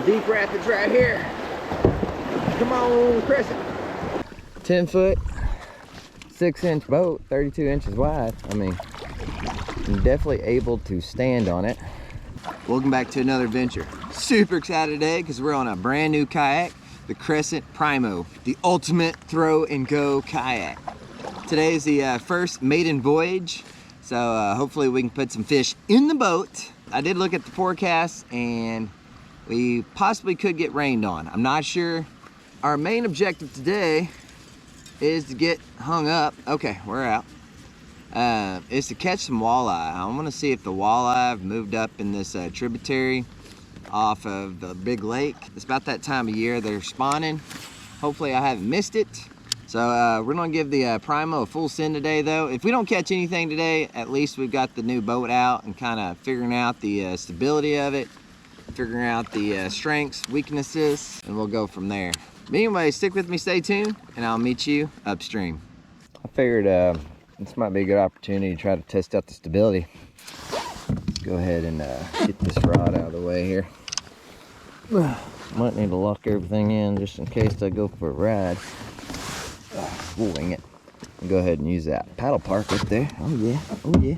deep rapids right here. Come on, Crescent. 10 foot, 6-inch boat, 32 inches wide. I mean, I'm definitely able to stand on it. Welcome back to another adventure. Super excited today because we're on a brand new kayak, the CRESCENT PRIMO, the ultimate throw and go kayak. Today is the first maiden voyage, so hopefully we can put some fish in the boat. I did look at the forecast and we possibly could get rained on. I'm not sure. Our main objective today is to get hung up. Okay, we're out. Is to catch some walleye. I want to see if the walleye have moved up in this tributary off of the big lake. It's about that time of year they're spawning. Hopefully I haven't missed it. So we're gonna give the Primo a full send today though. If we don't catch anything today, at least we've got the new boat out and kind of figuring out the stability of it, figuring out the strengths, weaknesses, and we'll go from there. But anyway, stick with me, stay tuned, and I'll meet you upstream. I figured this might be a good opportunity to try to test out the stability. Let's go ahead and get this rod out of the way here. Might need to lock everything in just in case I go for a ride. We'll wing it. Go ahead and use that paddle park up there. Oh yeah, oh yeah.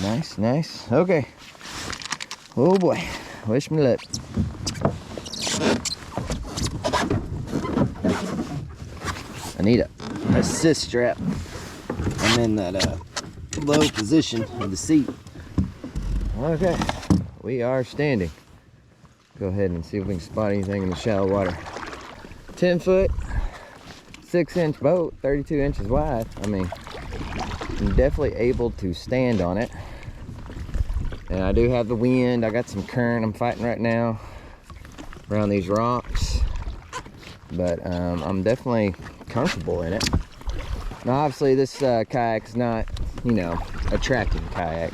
Nice, nice. Okay. Oh boy, wish me luck. I need a assist strap. I'm in that low position of the seat. Okay, we are standing. Go ahead and see if we can spot anything in the shallow water. 10 foot, 6-inch boat, 32 inches wide. I mean, I'm definitely able to stand on it. And I do have the wind. I got some current I'm fighting right now around these rocks. But I'm definitely comfortable in it. Now obviously this kayak's not, you know, a trekking kayak.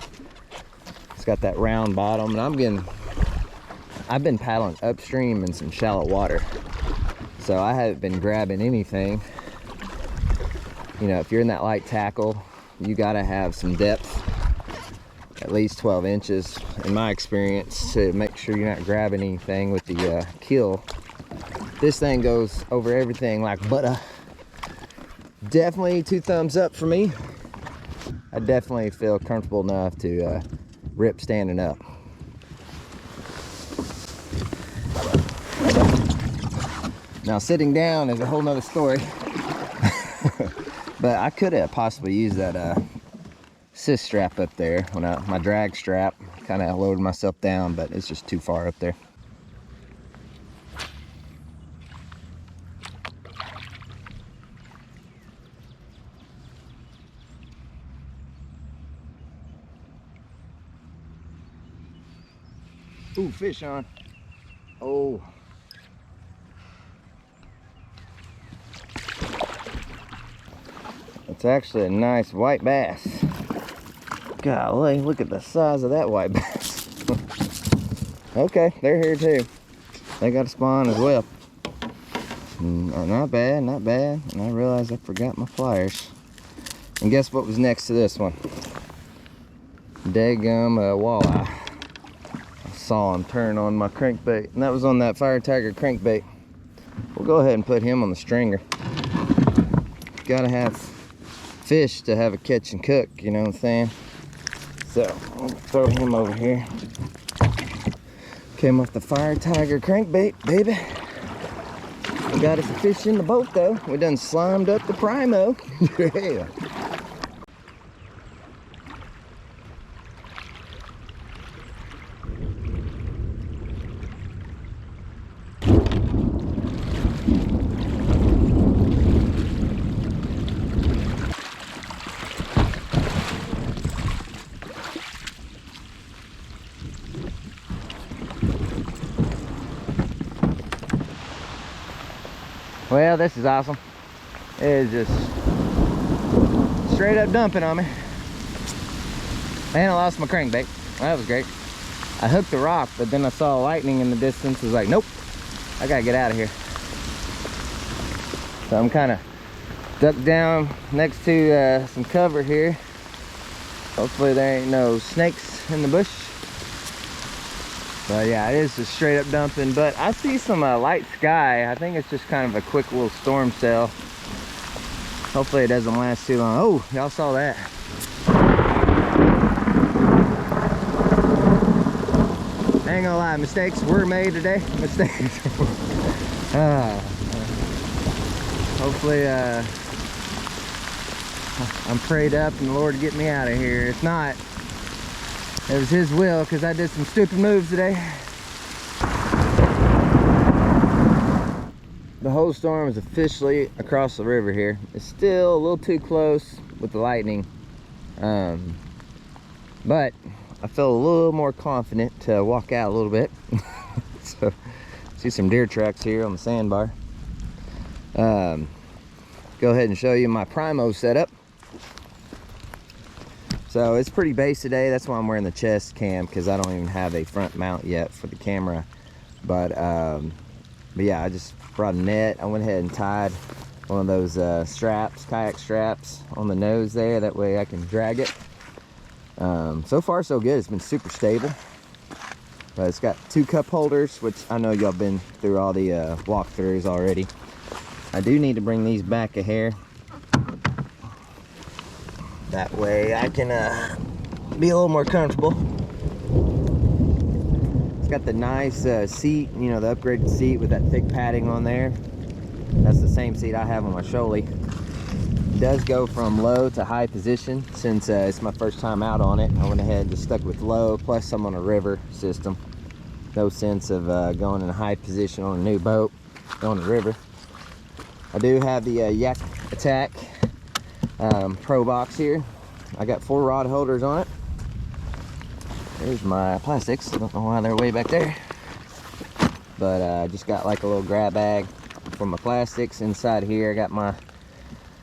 It's got that round bottom, and I've been paddling upstream in some shallow water. So I haven't been grabbing anything. You know, if you're in that light tackle, you gotta have some depth, at least 12 inches in my experience, to make sure you're not grabbing anything with the keel. This thing goes over everything like butter. Definitely 2 thumbs up for me. I definitely feel comfortable enough to rip standing up. Now sitting down is a whole nother story. But I could have possibly used that assist strap up there when my drag strap. Kind of lowered myself down, but it's just too far up there. Ooh, fish on. Oh. It's actually a nice white bass. Golly, look at the size of that white bass. Okay, they're here too. They got a spawn as well. Not bad, not bad. And I realized I forgot my pliers. And guess what was next to this one? Daggum walleye. I saw him turn on my crankbait, and that was on that Fire Tiger crankbait. We'll go ahead and put him on the stringer. Gotta have fish to have a catch and cook, you know what I'm saying? So I'll throw him over here. Came off the Fire Tiger crankbait, baby. We got us a fish in the boat though. We done slimed up the Primo. Yeah. Well, this is awesome. It is just straight up dumping on me. And I lost my crankbait. Well, that was great. I hooked the rock, but then I saw lightning in the distance. I was like, nope, I gotta get out of here. So I'm kind of ducked down next to some cover here. Hopefully there ain't no snakes in the bush. But yeah, it is just straight up dumping. But I see some light sky. I think it's just kind of a quick little storm cell. Hopefully it doesn't last too long. Oh, y'all saw that. I ain't gonna lie, mistakes were made today. Mistakes. Hopefully I'm prayed up and the Lord to get me out of here. If not, it was his will, because I did some stupid moves today. The whole storm is officially across the river here. It's still a little too close with the lightning. But I feel a little more confident to walk out a little bit. So, see some deer tracks here on the sandbar. Go ahead and show you my Primo setup. So it's pretty base today. That's why I'm wearing the chest cam, because I don't even have a front mount yet for the camera. But yeah, I just brought a net. I went ahead and tied one of those straps, kayak straps, on the nose there. That way I can drag it. So far so good. It's been super stable. But it's got 2 cup holders, which I know y'all been through all the walkthroughs already. I do need to bring these back a hair. That way I can be a little more comfortable. It's got the nice seat, you know, the upgraded seat with that thick padding on there. That's the same seat I have on my Shoalie. It does go from low to high position. Since it's my first time out on it, I went ahead and just stuck with low, plus I'm on a river system. No sense of going in a high position on a new boat, on the river. I do have the Yak Attack Pro box here. I got 4 rod holders on it. There's my plastics. I don't know why they're way back there. But I just got like a little grab bag for my plastics. Inside here I got my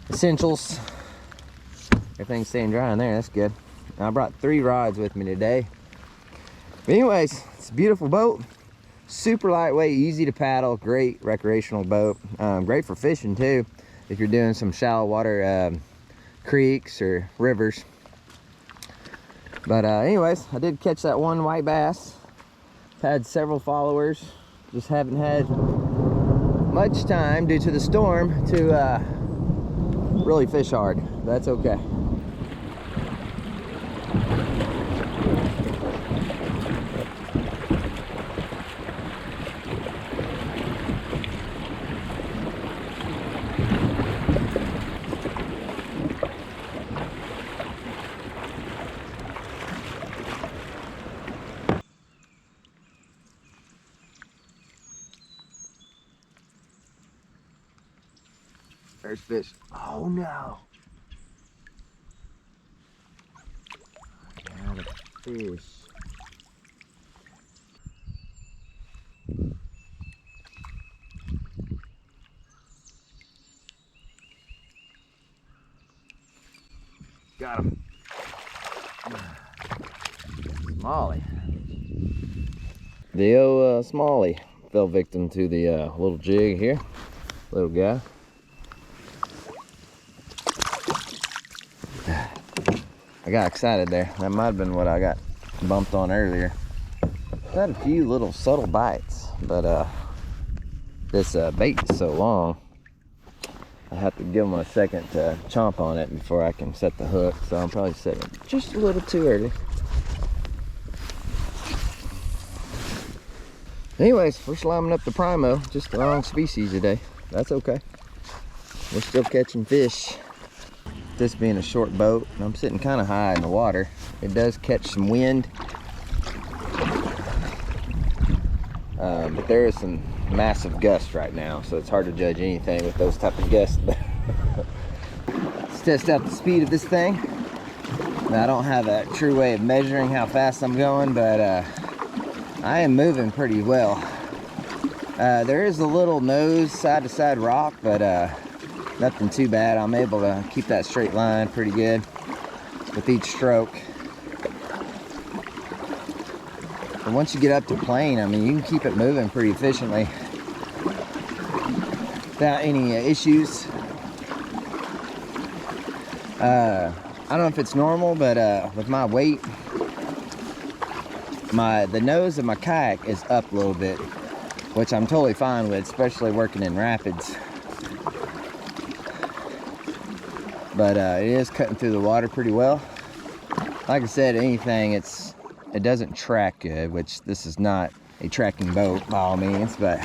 essentials. Everything's staying dry in there. That's good. I brought 3 rods with me today. But anyways, it's a beautiful boat. Super lightweight, easy to paddle, great recreational boat. Great for fishing too, if you're doing some shallow water creeks or rivers. But anyways, I did catch that 1 white bass. Had several followers. Just haven't had much time due to the storm to really fish hard. That's okay. There's fish. Oh no. Got a fish. Got him. Smallie. The old Smallie fell victim to the little jig here. Little guy. I got excited there. That might have been what I got bumped on earlier. Had a few little subtle bites, but this bait is so long, I have to give them a second to chomp on it before I can set the hook. So I'm probably setting it just a little too early. Anyways, we're slamming up the Primo, just the wrong species today. That's okay. We're still catching fish. This being a short boat, I'm sitting kind of high in the water. It does catch some wind, but there is some massive gusts right now, so it's hard to judge anything with those type of gusts. Let's test out the speed of this thing. Now, I don't have a true way of measuring how fast I'm going, but I am moving pretty well. There is a little nose side to side rock, but nothing too bad. I'm able to keep that straight line pretty good with each stroke. And once you get up to plane, I mean, you can keep it moving pretty efficiently without any issues. I don't know if it's normal, but with my weight, the nose of my kayak is up a little bit, which I'm totally fine with, especially working in rapids. But it is cutting through the water pretty well. Like I said, anything, it doesn't track good, which this is not a tracking boat by all means, but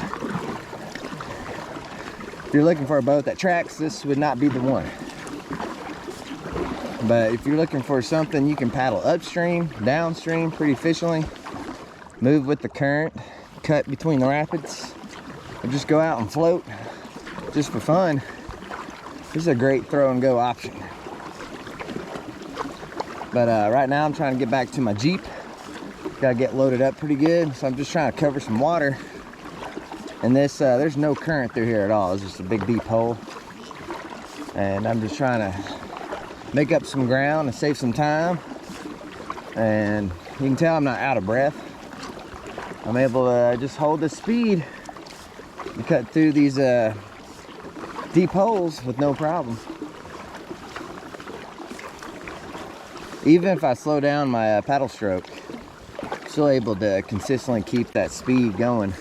if you're looking for a boat that tracks, this would not be the one. But if you're looking for something you can paddle upstream, downstream pretty efficiently, move with the current, cut between the rapids, or just go out and float just for fun, this is a great throw and go option. But right now I'm trying to get back to my Jeep. Gotta get loaded up pretty good, so I'm just trying to cover some water. And this, there's no current through here at all. It's just a big deep hole. And I'm just trying to make up some ground and save some time. And you can tell I'm not out of breath. I'm able to just hold the speed and cut through these deep holes with no problem. Even if I slow down my paddle stroke, I'm still able to consistently keep that speed going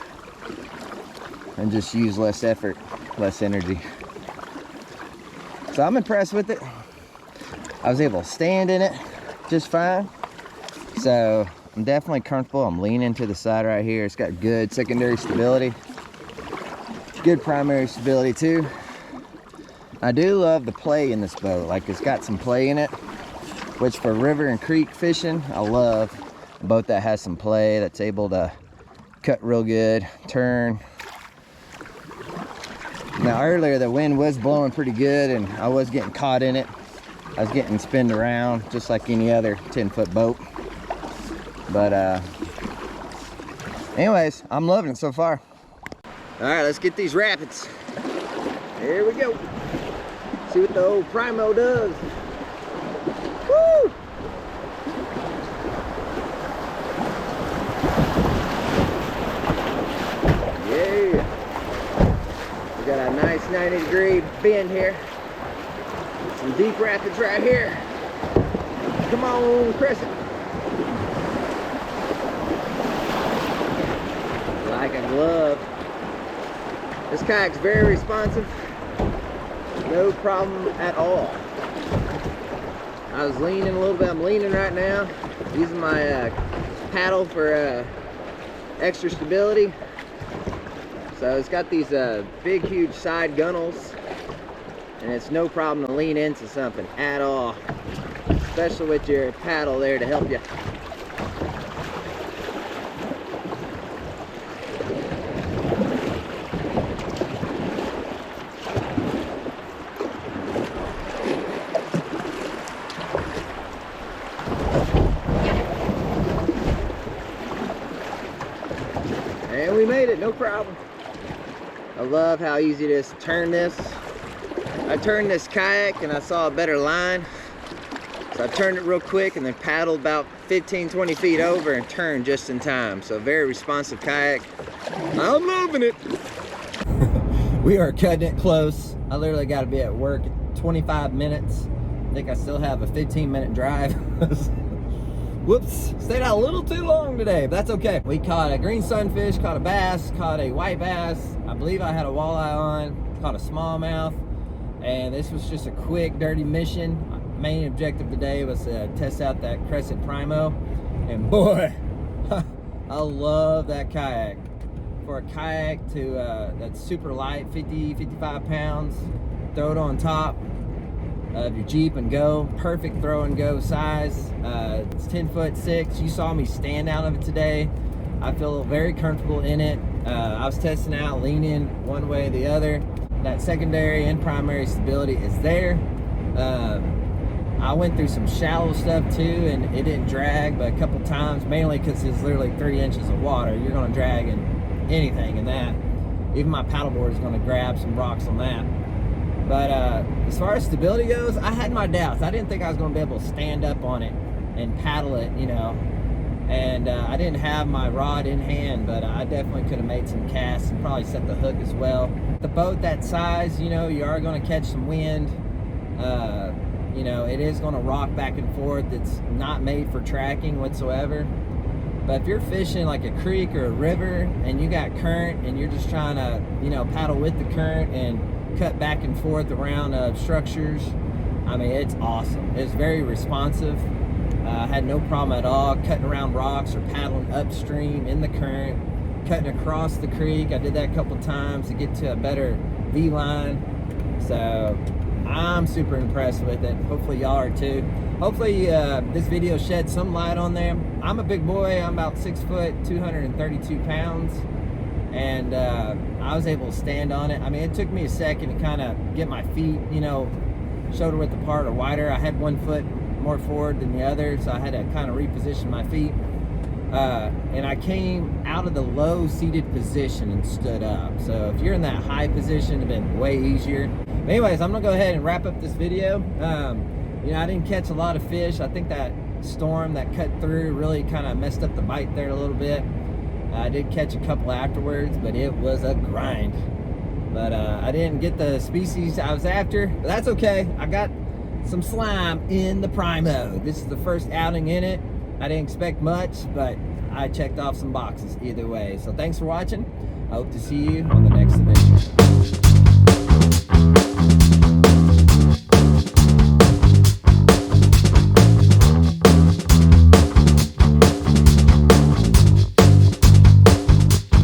and just use less effort, less energy. So I'm impressed with it. I was able to stand in it just fine. So I'm definitely comfortable. I'm leaning to the side right here. It's got good secondary stability, good primary stability too. I do love the play in this boat. Like, it's got some play in it, which for river and creek fishing, I love a boat that has some play, that's able to cut real good, turn. Now earlier the wind was blowing pretty good and I was getting caught in it. I was getting spinned around just like any other 10-foot boat. But anyways, I'm loving it so far. All right, let's get these rapids. Here we go. See what the old Primo does. Woo! Yeah. We got a nice 90-degree bend here. Some deep rapids right here. Come on, Crescent. Like a glove. This kayak's very responsive. No problem at all. I was leaning a little bit. I'm leaning right now, using my paddle for extra stability. So it's got these big, huge side gunnels, and it's no problem to lean into something at all, especially with your paddle there to help you. And we made it, no problem. I love how easy it is to turn this. I turned this kayak and I saw a better line. So I turned it real quick and then paddled about 15-20 feet over and turned just in time. So very responsive kayak. I'm loving it. We are cutting it close. I literally got to be at work in 25 minutes. I think I still have a 15-minute drive. Whoops, stayed out a little too long today, but that's okay. We caught a green sunfish, caught a bass, caught a white bass. I believe I had a walleye on, caught a smallmouth. And this was just a quick, dirty mission. My main objective today was to test out that CRESCENT PRIMO. And boy, I love that kayak. For a kayak that's super light, 50, 55 pounds, throw it on top of your Jeep and go. Perfect throw and go size. It's 10'6". You saw me stand out of it today. I feel very comfortable in it. I was testing out, leaning one way or the other. That secondary and primary stability is there. I went through some shallow stuff too and it didn't drag, but a couple times, mainly because it's literally 3 inches of water. You're gonna drag in anything in that. Even my paddleboard is gonna grab some rocks on that. But as far as stability goes, I had my doubts. I didn't think I was gonna be able to stand up on it and paddle it, you know. And I didn't have my rod in hand, but I definitely could have made some casts and probably set the hook as well. The boat that size, you know, you are gonna catch some wind. You know, it is gonna rock back and forth. It's not made for tracking whatsoever. But if you're fishing like a creek or a river and you got current and you're just trying to, you know, paddle with the current and cut back and forth around structures, I mean, it's awesome. It's very responsive. I had no problem at all cutting around rocks or paddling upstream in the current, cutting across the creek. I did that a couple times to get to a better V-line. So I'm super impressed with it. Hopefully y'all are too. Hopefully this video sheds some light on them. I'm a big boy. I'm about 6 foot, 232 pounds. And I was able to stand on it. I mean, it took me a second to kind of get my feet, you know, shoulder width apart or wider. I had 1 foot more forward than the other, so I had to kind of reposition my feet. And I came out of the low seated position and stood up. So if you're in that high position, it'd been way easier. But anyways, I'm gonna go ahead and wrap up this video. You know, I didn't catch a lot of fish. I think that storm that cut through really kind of messed up the bite there a little bit. I did catch a couple afterwards, but it was a grind. But I didn't get the species I was after, but that's okay. I got some slime in the Primo. This is the first outing in it. I didn't expect much, but I checked off some boxes either way. So thanks for watching. I hope to see you on the next edition.